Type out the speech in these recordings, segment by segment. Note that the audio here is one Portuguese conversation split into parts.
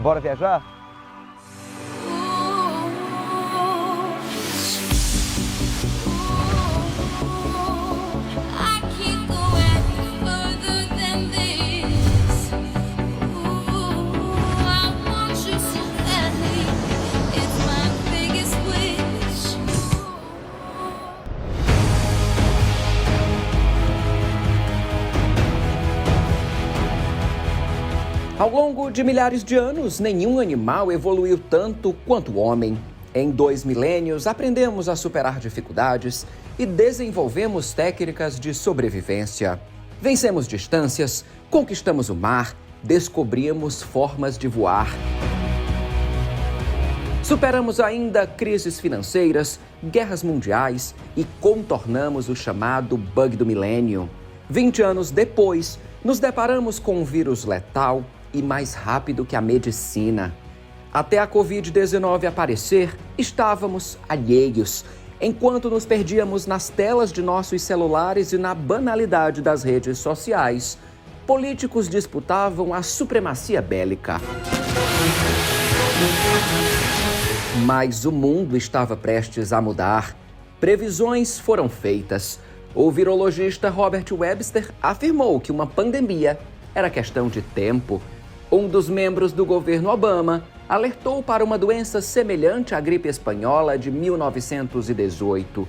Bora viajar? Ao longo de milhares de anos, nenhum animal evoluiu tanto quanto o homem. Em 2 milênios, aprendemos a superar dificuldades e desenvolvemos técnicas de sobrevivência. Vencemos distâncias, conquistamos o mar, descobrimos formas de voar. Superamos ainda crises financeiras, guerras mundiais e contornamos o chamado bug do milênio. 20 anos depois, nos deparamos com um vírus letal e mais rápido que a medicina. Até a Covid-19 aparecer, estávamos alheios, enquanto nos perdíamos nas telas de nossos celulares e na banalidade das redes sociais. Políticos disputavam a supremacia bélica. Mas o mundo estava prestes a mudar. Previsões foram feitas. O virologista Robert Webster afirmou que uma pandemia era questão de tempo. Um dos membros do governo Obama alertou para uma doença semelhante à gripe espanhola de 1918.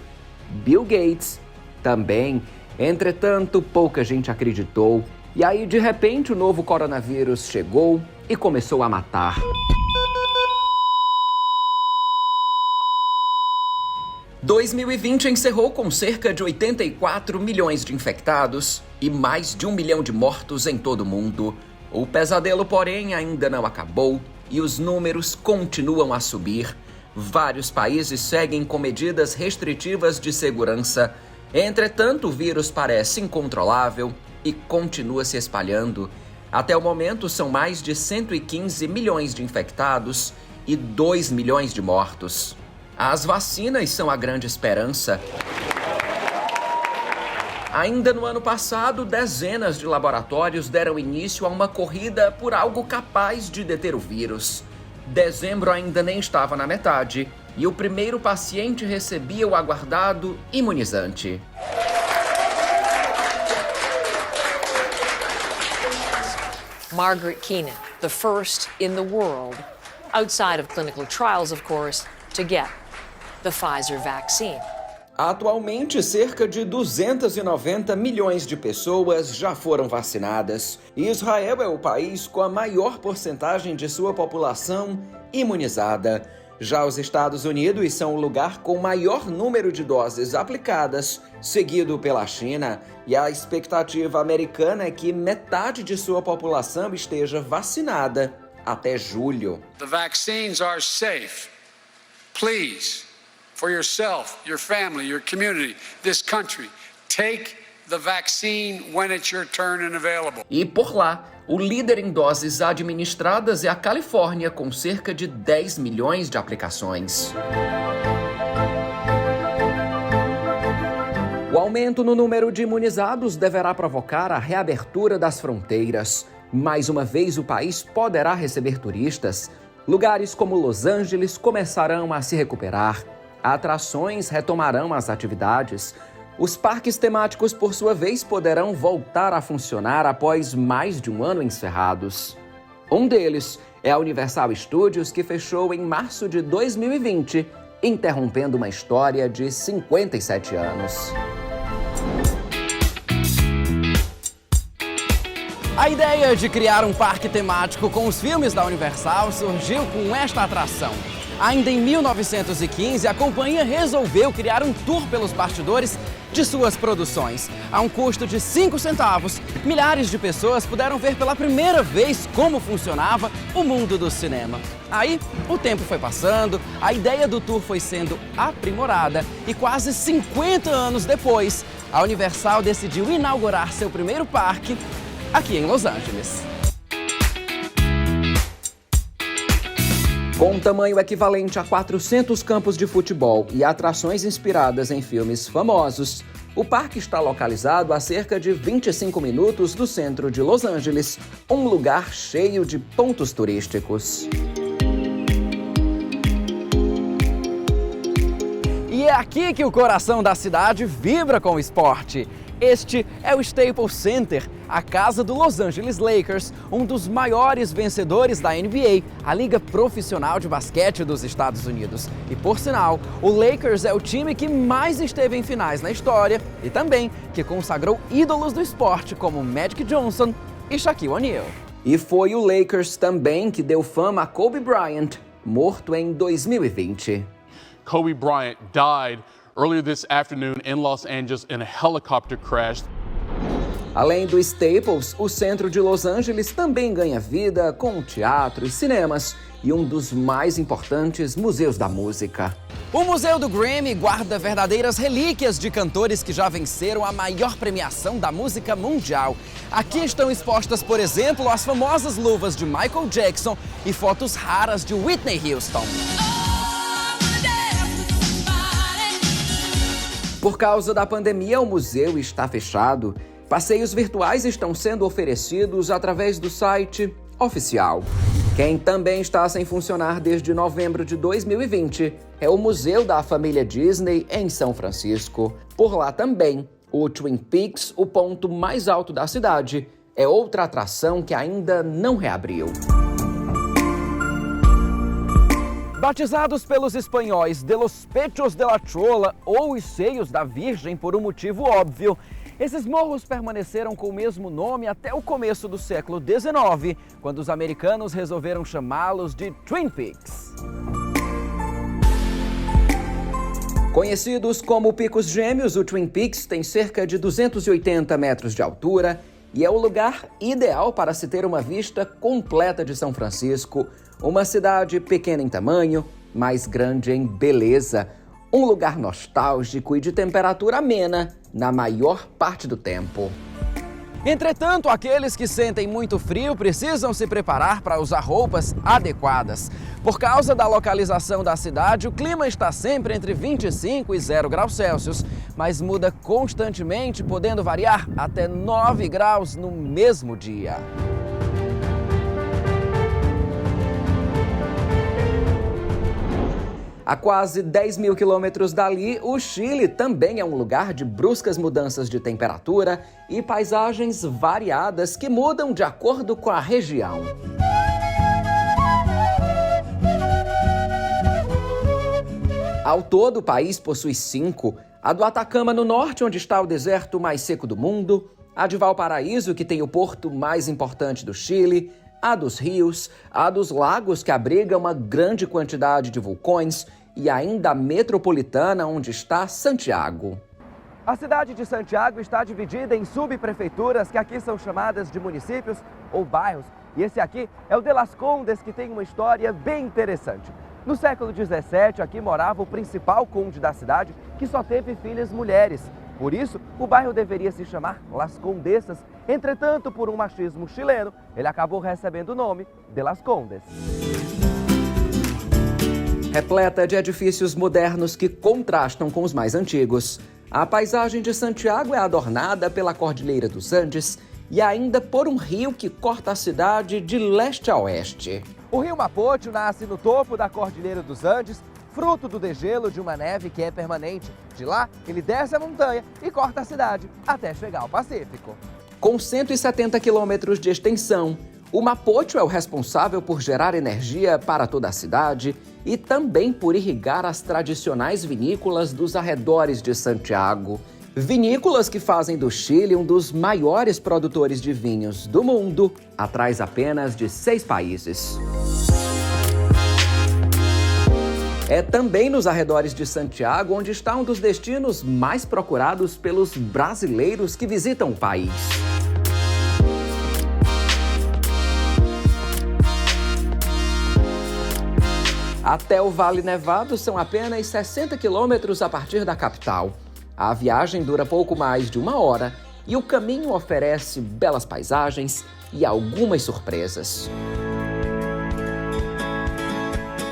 Bill Gates também. Entretanto, pouca gente acreditou. E aí, de repente, o novo coronavírus chegou e começou a matar. – 2020 encerrou com cerca de 84 milhões de infectados e mais de 1 milhão de mortos em todo o mundo. O pesadelo, porém, ainda não acabou e os números continuam a subir. Vários países seguem com medidas restritivas de segurança. Entretanto, o vírus parece incontrolável e continua se espalhando. Até o momento, são mais de 115 milhões de infectados e 2 milhões de mortos. As vacinas são a grande esperança. Ainda no ano passado, dezenas de laboratórios deram início a uma corrida por algo capaz de deter o vírus. Dezembro ainda nem estava na metade e o primeiro paciente recebia o aguardado imunizante. Margaret Keenan, the first in the world, outside of clinical trials, of course, to get the Pfizer vaccine. Atualmente, cerca de 290 milhões de pessoas já foram vacinadas. Israel é o país com a maior porcentagem de sua população imunizada. Já os Estados Unidos são o lugar com maior número de doses aplicadas, seguido pela China. E a expectativa americana é que metade de sua população esteja vacinada até julho. The vaccines are safe. Please. For yourself, your family, your community, this country, take the vaccine when it's your turn and available. E por lá, o líder em doses administradas é a Califórnia, com cerca de 10 milhões de aplicações. O aumento no número de imunizados deverá provocar a reabertura das fronteiras. Mais uma vez, o país poderá receber turistas. Lugares como Los Angeles começarão a se recuperar. Atrações retomarão as atividades. Os parques temáticos, por sua vez, poderão voltar a funcionar após mais de um ano encerrados. Um deles é a Universal Studios, que fechou em março de 2020, interrompendo uma história de 57 anos. A ideia de criar um parque temático com os filmes da Universal surgiu com esta atração. Ainda em 1915, a companhia resolveu criar um tour pelos bastidores de suas produções. A um custo de 5 centavos, milhares de pessoas puderam ver pela primeira vez como funcionava o mundo do cinema. Aí, o tempo foi passando, a ideia do tour foi sendo aprimorada e quase 50 anos depois, a Universal decidiu inaugurar seu primeiro parque aqui em Los Angeles. Com um tamanho equivalente a 400 campos de futebol e atrações inspiradas em filmes famosos, o parque está localizado a cerca de 25 minutos do centro de Los Angeles, um lugar cheio de pontos turísticos. E é aqui que o coração da cidade vibra com o esporte. Este é o Staples Center, a casa do Los Angeles Lakers, um dos maiores vencedores da NBA, a liga profissional de basquete dos Estados Unidos. E por sinal, o Lakers é o time que mais esteve em finais na história e também que consagrou ídolos do esporte como Magic Johnson e Shaquille O'Neal. E foi o Lakers também que deu fama a Kobe Bryant, morto em 2020. Kobe Bryant died earlier this afternoon in Los Angeles in a helicopter crash. Além do Staples, o centro de Los Angeles também ganha vida com teatro e cinemas e um dos mais importantes museus da música. O Museu do Grammy guarda verdadeiras relíquias de cantores que já venceram a maior premiação da música mundial. Aqui estão expostas, por exemplo, as famosas luvas de Michael Jackson e fotos raras de Whitney Houston. Por causa da pandemia, o museu está fechado. Passeios virtuais estão sendo oferecidos através do site oficial. Quem também está sem funcionar desde novembro de 2020 é o Museu da Família Disney em São Francisco. Por lá também, o Twin Peaks, o ponto mais alto da cidade, é outra atração que ainda não reabriu. Batizados pelos espanhóis de Los Pechos de la Chola ou os Seios da Virgem por um motivo óbvio, esses morros permaneceram com o mesmo nome até o começo do século XIX, quando os americanos resolveram chamá-los de Twin Peaks. Conhecidos como Picos Gêmeos, o Twin Peaks tem cerca de 280 metros de altura e é o lugar ideal para se ter uma vista completa de São Francisco, uma cidade pequena em tamanho, mas grande em beleza, um lugar nostálgico e de temperatura amena na maior parte do tempo. Entretanto, aqueles que sentem muito frio precisam se preparar para usar roupas adequadas. Por causa da localização da cidade, o clima está sempre entre 25 e 0 graus Celsius, mas muda constantemente, podendo variar até 9 graus no mesmo dia. A quase 10 mil quilômetros dali, o Chile também é um lugar de bruscas mudanças de temperatura e paisagens variadas que mudam de acordo com a região. Ao todo, o país possui 5. A do Atacama no norte, onde está o deserto mais seco do mundo, a de Valparaíso, que tem o porto mais importante do Chile, a dos rios, a dos lagos, que abriga uma grande quantidade de vulcões, e ainda a metropolitana, onde está Santiago. A cidade de Santiago está dividida em subprefeituras, que aqui são chamadas de municípios ou bairros. E esse aqui é o de Las Condes, que tem uma história bem interessante. No século XVII, aqui morava o principal conde da cidade, que só teve filhas mulheres. Por isso, o bairro deveria se chamar Las Condesas. Entretanto, por um machismo chileno, ele acabou recebendo o nome de Las Condes. Repleta de edifícios modernos que contrastam com os mais antigos, a paisagem de Santiago é adornada pela Cordilheira dos Andes e ainda por um rio que corta a cidade de leste a oeste. O rio Mapocho nasce no topo da Cordilheira dos Andes, fruto do degelo de uma neve que é permanente. De lá, ele desce a montanha e corta a cidade até chegar ao Pacífico. Com 170 quilômetros de extensão, o Mapocho é o responsável por gerar energia para toda a cidade e também por irrigar as tradicionais vinícolas dos arredores de Santiago. Vinícolas que fazem do Chile um dos maiores produtores de vinhos do mundo, atrás apenas de 6 países. É também nos arredores de Santiago onde está um dos destinos mais procurados pelos brasileiros que visitam o país. Até o Vale Nevado são apenas 60 quilômetros a partir da capital. A viagem dura pouco mais de 1 hora e o caminho oferece belas paisagens e algumas surpresas.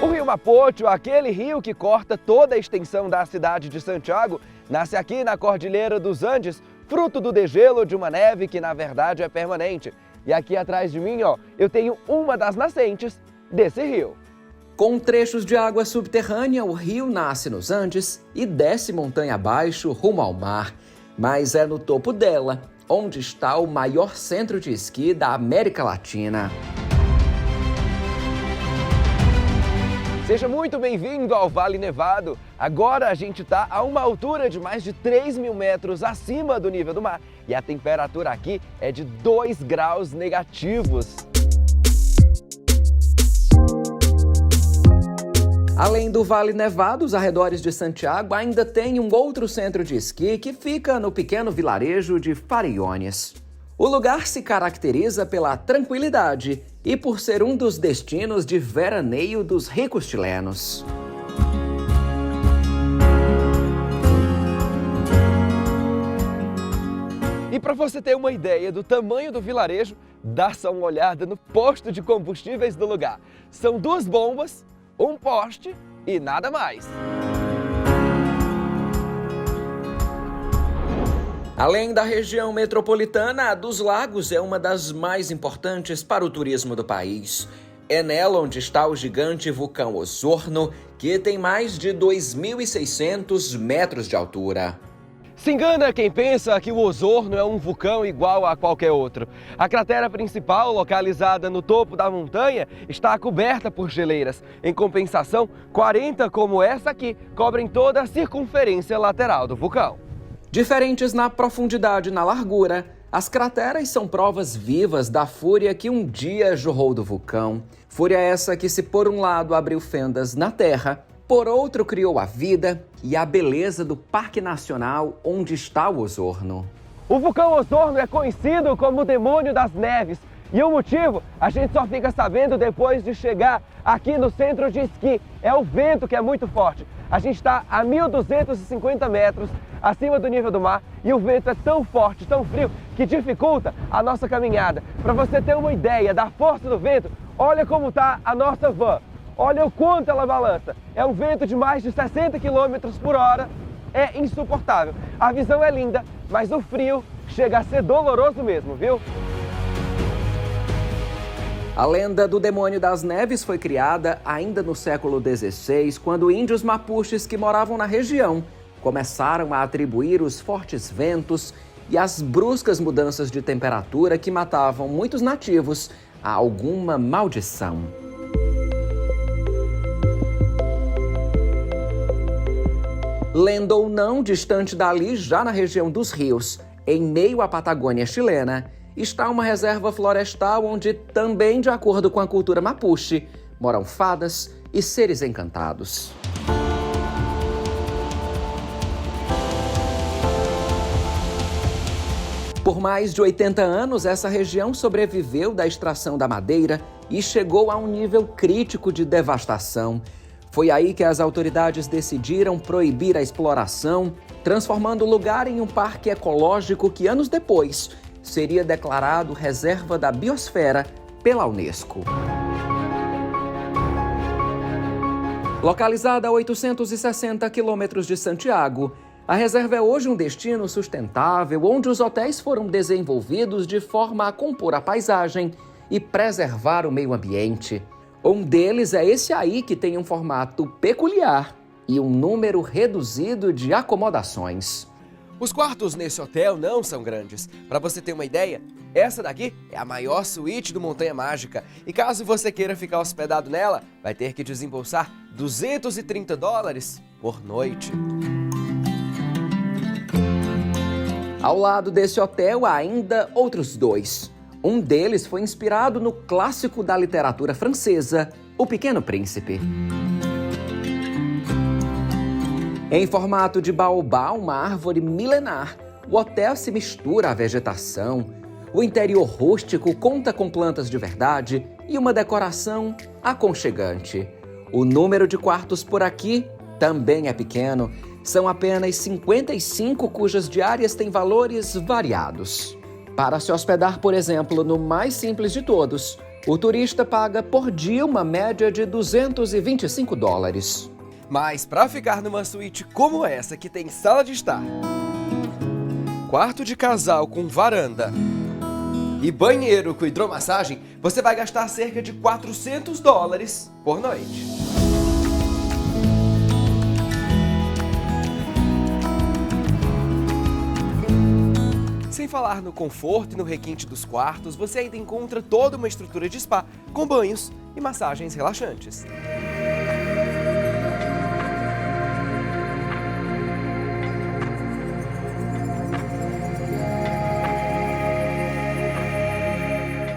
O rio Mapocho, aquele rio que corta toda a extensão da cidade de Santiago, nasce aqui na Cordilheira dos Andes, fruto do degelo de uma neve que na verdade é permanente. E aqui atrás de mim, eu tenho uma das nascentes desse rio. Com trechos de água subterrânea, o rio nasce nos Andes e desce montanha abaixo rumo ao mar. Mas é no topo dela onde está o maior centro de esqui da América Latina. Seja muito bem-vindo ao Vale Nevado. Agora a gente está a uma altura de mais de 3.000 metros acima do nível do mar e a temperatura aqui é de 2 graus negativos. Além do Vale Nevado, os arredores de Santiago ainda tem um outro centro de esqui que fica no pequeno vilarejo de Farellones. O lugar se caracteriza pela tranquilidade e por ser um dos destinos de veraneio dos ricos chilenos. E para você ter uma ideia do tamanho do vilarejo, dá só uma olhada no posto de combustíveis do lugar. São 2 bombas, um poste e nada mais. Além da região metropolitana, a dos Lagos é uma das mais importantes para o turismo do país. É nela onde está o gigante vulcão Osorno, que tem mais de 2.600 metros de altura. Se engana quem pensa que o Osorno é um vulcão igual a qualquer outro. A cratera principal, localizada no topo da montanha, está coberta por geleiras. Em compensação, 40 como essa aqui cobrem toda a circunferência lateral do vulcão. Diferentes na profundidade e na largura, as crateras são provas vivas da fúria que um dia jorrou do vulcão. Fúria essa que, se por um lado abriu fendas na terra, por outro criou a vida e a beleza do Parque Nacional onde está o Osorno. O vulcão Osorno é conhecido como o demônio das neves. E o motivo a gente só fica sabendo depois de chegar aqui no centro de esqui. É o vento que é muito forte. A gente está a 1.250 metros acima do nível do mar e o vento é tão forte, tão frio, que dificulta a nossa caminhada. Para você ter uma ideia da força do vento, olha como está a nossa van. Olha o quanto ela balança. É um vento de mais de 60 km por hora. É insuportável. A visão é linda, mas o frio chega a ser doloroso mesmo, viu? A lenda do demônio das neves foi criada ainda no século XVI, quando índios mapuches que moravam na região começaram a atribuir os fortes ventos e as bruscas mudanças de temperatura que matavam muitos nativos a alguma maldição. Lenda ou não, distante dali, já na região dos rios, em meio à Patagônia chilena, está uma reserva florestal onde, também de acordo com a cultura mapuche, moram fadas e seres encantados. Por mais de 80 anos, essa região sobreviveu da extração da madeira e chegou a um nível crítico de devastação. Foi aí que as autoridades decidiram proibir a exploração, transformando o lugar em um parque ecológico que, anos depois, seria declarado Reserva da Biosfera pela Unesco. Localizada a 860 quilômetros de Santiago, a reserva é hoje um destino sustentável, onde os hotéis foram desenvolvidos de forma a compor a paisagem e preservar o meio ambiente. Um deles é esse aí, que tem um formato peculiar e um número reduzido de acomodações. Os quartos nesse hotel não são grandes. Para você ter uma ideia, essa daqui é a maior suíte do Montanha Mágica. E caso você queira ficar hospedado nela, vai ter que desembolsar $230 por noite. Ao lado desse hotel há ainda outros 2. Um deles foi inspirado no clássico da literatura francesa, O Pequeno Príncipe. Em formato de baobá, uma árvore milenar, o hotel se mistura à vegetação. O interior rústico conta com plantas de verdade e uma decoração aconchegante. O número de quartos por aqui também é pequeno. São apenas 55, cujas diárias têm valores variados. Para se hospedar, por exemplo, no mais simples de todos, O turista paga por dia uma média de $225. Mas para ficar numa suíte como essa, que tem sala de estar, quarto de casal com varanda e banheiro com hidromassagem, você vai gastar cerca de $400 por noite. Sem falar no conforto e no requinte dos quartos, você ainda encontra toda uma estrutura de spa com banhos e massagens relaxantes.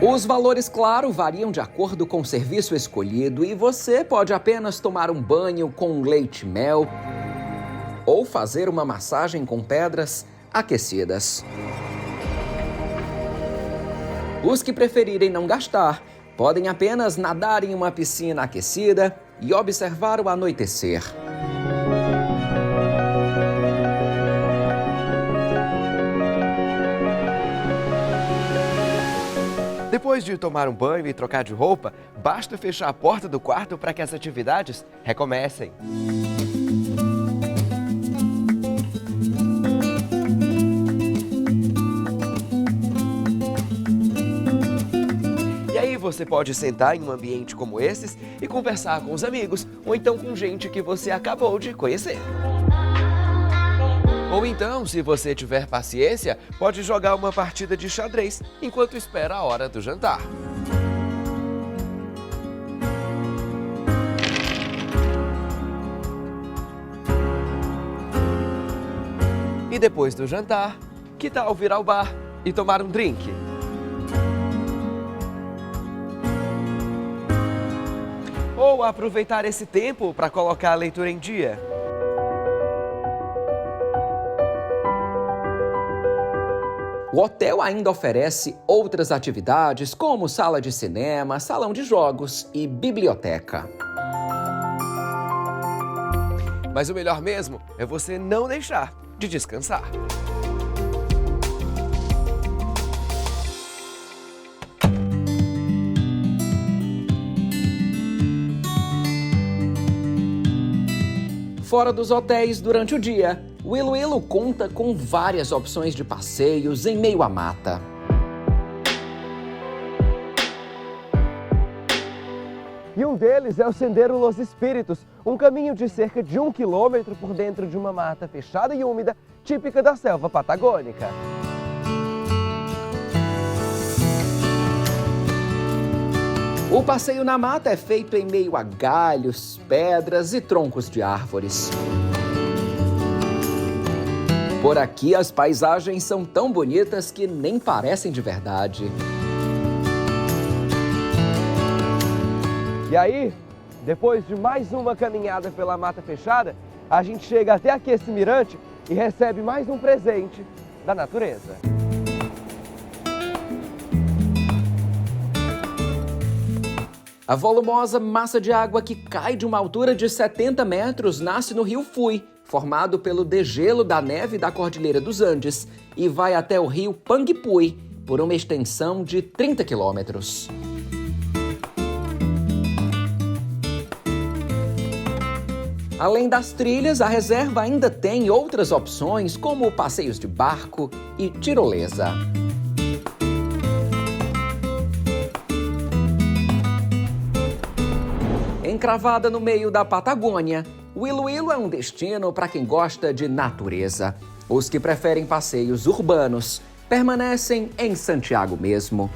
Os valores, claro, variam de acordo com o serviço escolhido e você pode apenas tomar um banho com leite e mel ou fazer uma massagem com pedras aquecidas. Os que preferirem não gastar podem apenas nadar em uma piscina aquecida e observar o anoitecer. Depois de tomar um banho e trocar de roupa, basta fechar a porta do quarto para que as atividades recomecem. E aí você pode sentar em um ambiente como esses e conversar com os amigos, ou então com gente que você acabou de conhecer. Ou então, se você tiver paciência, pode jogar uma partida de xadrez enquanto espera a hora do jantar. E depois do jantar, que tal vir ao bar e tomar um drink? Ou aproveitar esse tempo para colocar a leitura em dia? O hotel ainda oferece outras atividades, como sala de cinema, salão de jogos e biblioteca. Mas o melhor mesmo é você não deixar de descansar. Fora dos hotéis durante o dia, o Iloilo conta com várias opções de passeios em meio à mata. E um deles é o Sendero Los Espíritos, um caminho de cerca de 1 quilômetro por dentro de uma mata fechada e úmida, típica da selva patagônica. O passeio na mata é feito em meio a galhos, pedras e troncos de árvores. Por aqui, as paisagens são tão bonitas que nem parecem de verdade. E aí, depois de mais uma caminhada pela mata fechada, a gente chega até aqui esse mirante e recebe mais um presente da natureza. A volumosa massa de água que cai de uma altura de 70 metros nasce no rio Fui, formado pelo degelo da neve da Cordilheira dos Andes, e vai até o rio Panguipui, por uma extensão de 30 quilômetros. Além das trilhas, a reserva ainda tem outras opções, como passeios de barco e tirolesa. Encravada no meio da Patagônia, o Iloilo é um destino para quem gosta de natureza. Os que preferem passeios urbanos permanecem em Santiago mesmo.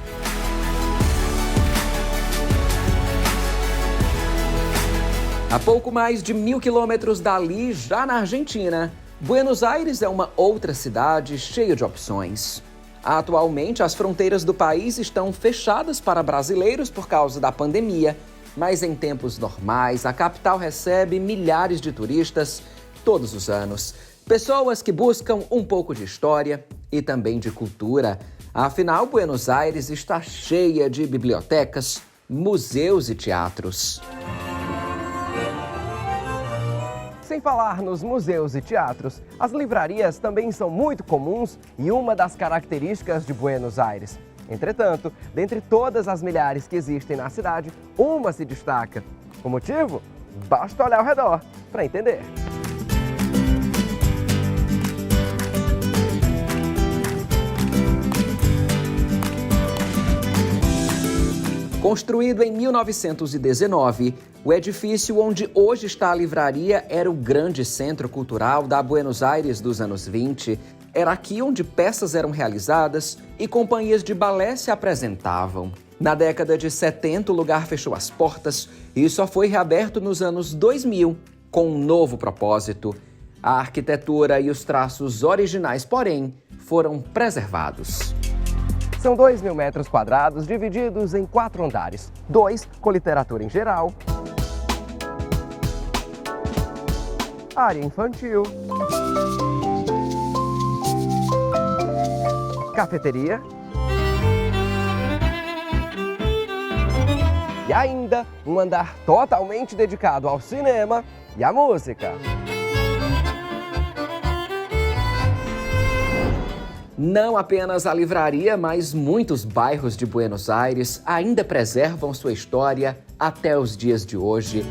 A pouco mais de 1.000 quilômetros dali, já na Argentina, Buenos Aires é uma outra cidade cheia de opções. Atualmente, as fronteiras do país estão fechadas para brasileiros por causa da pandemia, mas em tempos normais, a capital recebe milhares de turistas todos os anos. Pessoas que buscam um pouco de história e também de cultura. Afinal, Buenos Aires está cheia de bibliotecas, museus e teatros. Sem falar nos museus e teatros, as livrarias também são muito comuns e uma das características de Buenos Aires. Entretanto, dentre todas as milhares que existem na cidade, uma se destaca. O motivo? Basta olhar ao redor para entender. Construído em 1919, o edifício onde hoje está a livraria era o grande centro cultural da Buenos Aires dos anos 20. Era aqui onde peças eram realizadas e companhias de balé se apresentavam. Na década de 70, o lugar fechou as portas e só foi reaberto nos anos 2000, com um novo propósito. A arquitetura e os traços originais, porém, foram preservados. São 2.000 metros quadrados divididos em 4 andares. 2 com literatura em geral, área infantil, cafeteria e ainda um andar totalmente dedicado ao cinema e à música. Não apenas a livraria, mas muitos bairros de Buenos Aires ainda preservam sua história até os dias de hoje.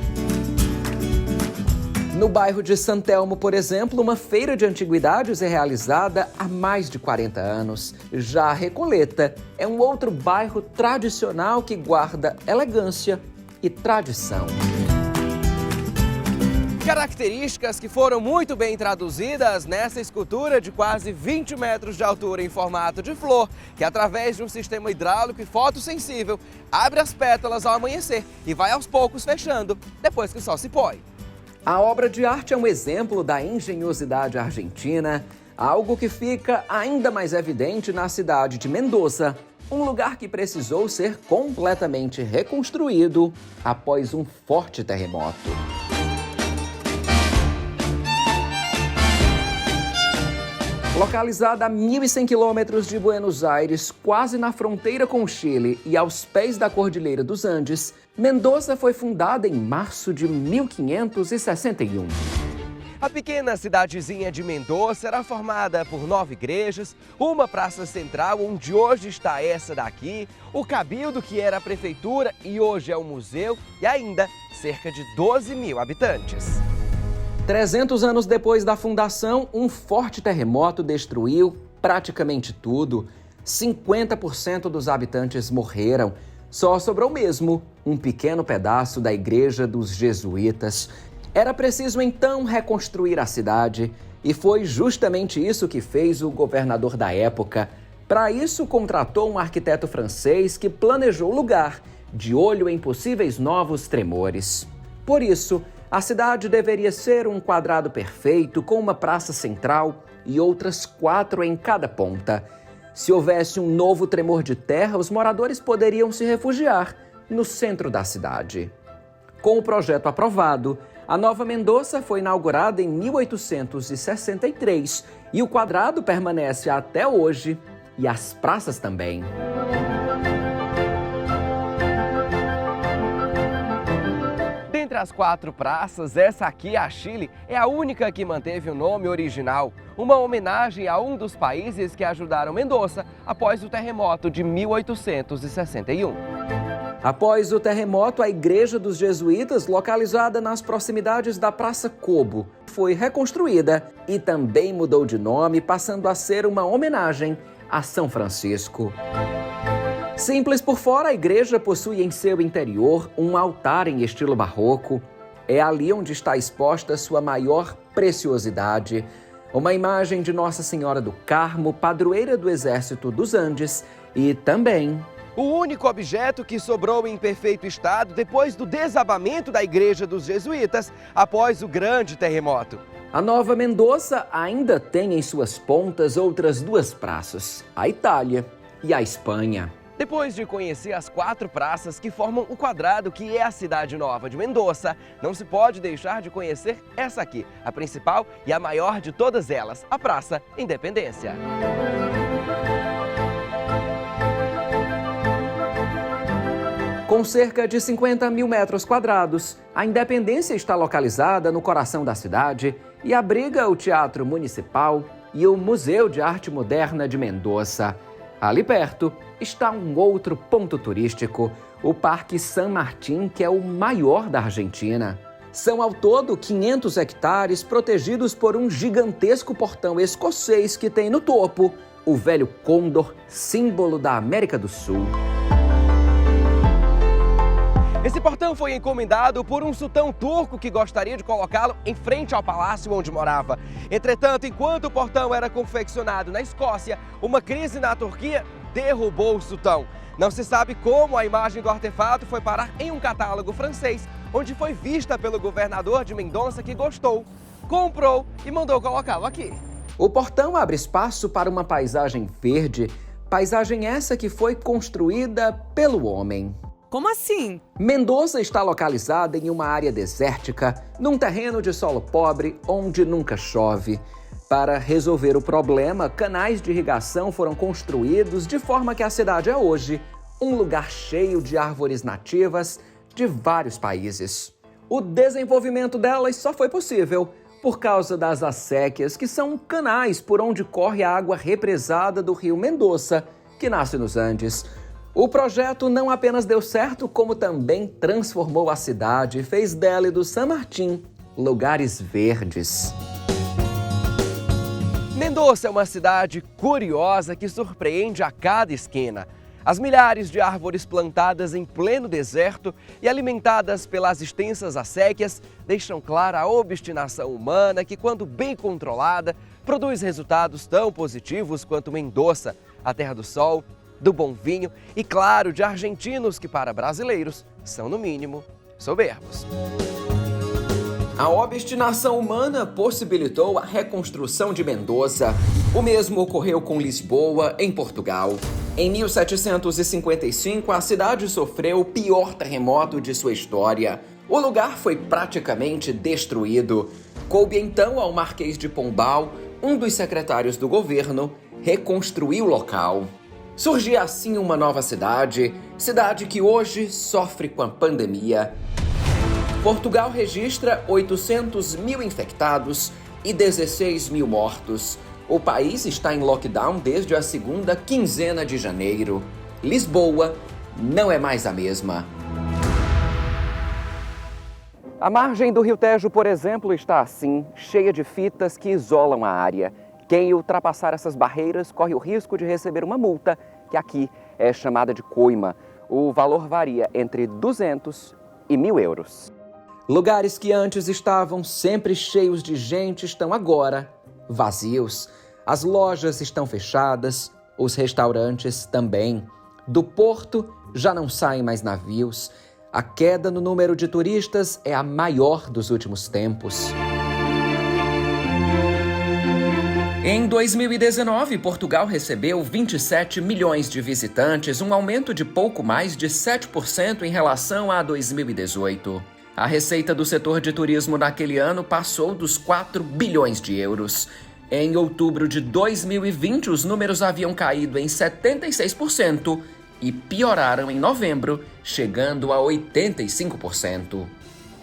No bairro de San Telmo, por exemplo, uma feira de antiguidades é realizada há mais de 40 anos. Já a Recoleta é um outro bairro tradicional que guarda elegância e tradição. Características que foram muito bem traduzidas nessa escultura de quase 20 metros de altura em formato de flor, que através de um sistema hidráulico e fotossensível abre as pétalas ao amanhecer e vai aos poucos fechando depois que o sol se põe. A obra de arte é um exemplo da engenhosidade argentina, algo que fica ainda mais evidente na cidade de Mendoza, um lugar que precisou ser completamente reconstruído após um forte terremoto. Localizada a 1.100 quilômetros de Buenos Aires, quase na fronteira com o Chile e aos pés da Cordilheira dos Andes, Mendoza foi fundada em março de 1561. A pequena cidadezinha de Mendoza era formada por 9 igrejas, uma praça central, onde hoje está essa daqui, o cabildo, que era a prefeitura e hoje é o museu, e ainda cerca de 12.000 habitantes. 300 anos depois da fundação, um forte terremoto destruiu praticamente tudo. 50% dos habitantes morreram. Só sobrou mesmo um pequeno pedaço da igreja dos jesuítas. Era preciso então reconstruir a cidade e foi justamente isso que fez o governador da época. Para isso, contratou um arquiteto francês que planejou o lugar, de olho em possíveis novos tremores. Por isso, a cidade deveria ser um quadrado perfeito com uma praça central e outras 4 em cada ponta. Se houvesse um novo tremor de terra, os moradores poderiam se refugiar no centro da cidade. Com o projeto aprovado, a nova Mendoza foi inaugurada em 1863 e o quadrado permanece até hoje e as praças também. Dentre as 4 praças, essa aqui, a Chile, é a única que manteve o nome original, uma homenagem a um dos países que ajudaram Mendoza após o terremoto de 1861. Após o terremoto, a Igreja dos Jesuítas, localizada nas proximidades da Praça Cobo, foi reconstruída e também mudou de nome, passando a ser uma homenagem a São Francisco. Simples por fora, a igreja possui em seu interior um altar em estilo barroco. É ali onde está exposta sua maior preciosidade, uma imagem de Nossa Senhora do Carmo, padroeira do Exército dos Andes, e também o único objeto que sobrou em perfeito estado depois do desabamento da Igreja dos Jesuítas após o grande terremoto. A nova Mendoza ainda tem em suas pontas outras 2 praças, a Itália e a Espanha. Depois de conhecer as 4 praças que formam o quadrado que é a cidade nova de Mendoza, não se pode deixar de conhecer essa aqui, a principal e a maior de todas elas, a Praça Independência. Com cerca de 50.000 metros quadrados, a Independência está localizada no coração da cidade e abriga o Teatro Municipal e o Museu de Arte Moderna de Mendoza. Ali perto está um outro ponto turístico, o Parque San Martín, que é o maior da Argentina. São ao todo 500 hectares protegidos por um gigantesco portão escocês que tem no topo o velho côndor, símbolo da América do Sul. Esse portão foi encomendado por um sultão turco que gostaria de colocá-lo em frente ao palácio onde morava. Entretanto, enquanto o portão era confeccionado na Escócia, uma crise na Turquia derrubou o sultão. Não se sabe como a imagem do artefato foi parar em um catálogo francês, onde foi vista pelo governador de Mendonça, que gostou, comprou e mandou colocá-lo aqui. O portão abre espaço para uma paisagem verde, paisagem essa que foi construída pelo homem. Como assim? Mendonça está localizada em uma área desértica, num terreno de solo pobre, onde nunca chove. Para resolver o problema, canais de irrigação foram construídos de forma que a cidade é hoje um lugar cheio de árvores nativas de vários países. O desenvolvimento delas só foi possível por causa das acequias, que são canais por onde corre a água represada do rio Mendonça, que nasce nos Andes. O projeto não apenas deu certo, como também transformou a cidade e fez dela e do San Martín lugares verdes. Mendonça é uma cidade curiosa que surpreende a cada esquina. As milhares de árvores plantadas em pleno deserto e alimentadas pelas extensas acequias deixam clara a obstinação humana que, quando bem controlada, produz resultados tão positivos quanto Mendonça, a terra do sol, do bom vinho e, claro, de argentinos que, para brasileiros, são, no mínimo, soberbos. A obstinação humana possibilitou a reconstrução de Mendonça. O mesmo ocorreu com Lisboa, em Portugal. Em 1755, a cidade sofreu o pior terremoto de sua história. O lugar foi praticamente destruído. Coube então ao Marquês de Pombal, um dos secretários do governo, reconstruir o local. Surgia assim uma nova cidade que hoje sofre com a pandemia. Portugal registra 800 mil infectados e 16 mil mortos. O país está em lockdown desde a segunda quinzena de janeiro. Lisboa não é mais a mesma. A margem do Rio Tejo, por exemplo, está assim, cheia de fitas que isolam a área. Quem ultrapassar essas barreiras corre o risco de receber uma multa, que aqui é chamada de coima. O valor varia entre 200 e 1.000 euros. Lugares que antes estavam sempre cheios de gente estão agora vazios. As lojas estão fechadas, os restaurantes também. Do porto já não saem mais navios. A queda no número de turistas é a maior dos últimos tempos. Em 2019, Portugal recebeu 27 milhões de visitantes, um aumento de pouco mais de 7% em relação a 2018. A receita do setor de turismo naquele ano passou dos 4 bilhões de euros. Em outubro de 2020, os números haviam caído em 76% e pioraram em novembro, chegando a 85%.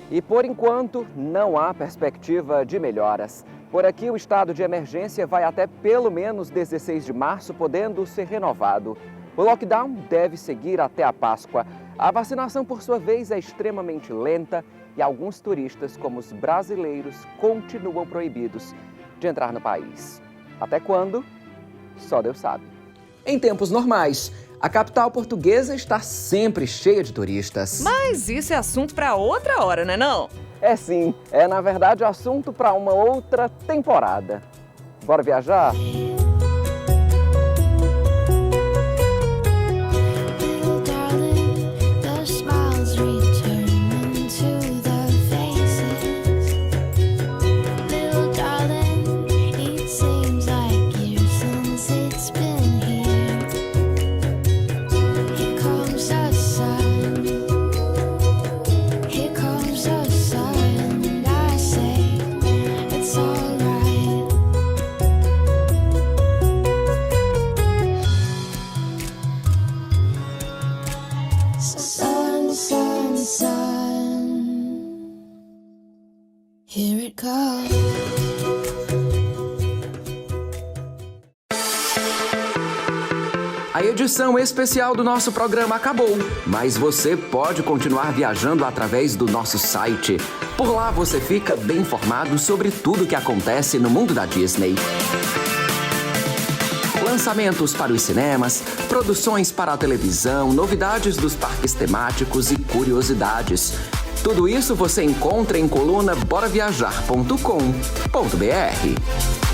E por enquanto, não há perspectiva de melhoras. Por aqui, o estado de emergência vai até pelo menos 16 de março, podendo ser renovado. O lockdown deve seguir até a Páscoa. A vacinação, por sua vez, é extremamente lenta e alguns turistas, como os brasileiros, continuam proibidos de entrar no país. Até quando? Só Deus sabe. Em tempos normais, a capital portuguesa está sempre cheia de turistas. Mas isso é assunto para outra hora, não é não? É sim, é na verdade assunto para uma outra temporada. Bora viajar? Here it comes. A edição especial do nosso programa acabou, mas você pode continuar viajando através do nosso site. Por lá você fica bem informado sobre tudo o que acontece no mundo da Disney. Lançamentos para os cinemas, produções para a televisão, novidades dos parques temáticos e curiosidades. Tudo isso você encontra em coluna boraviajar.com.br.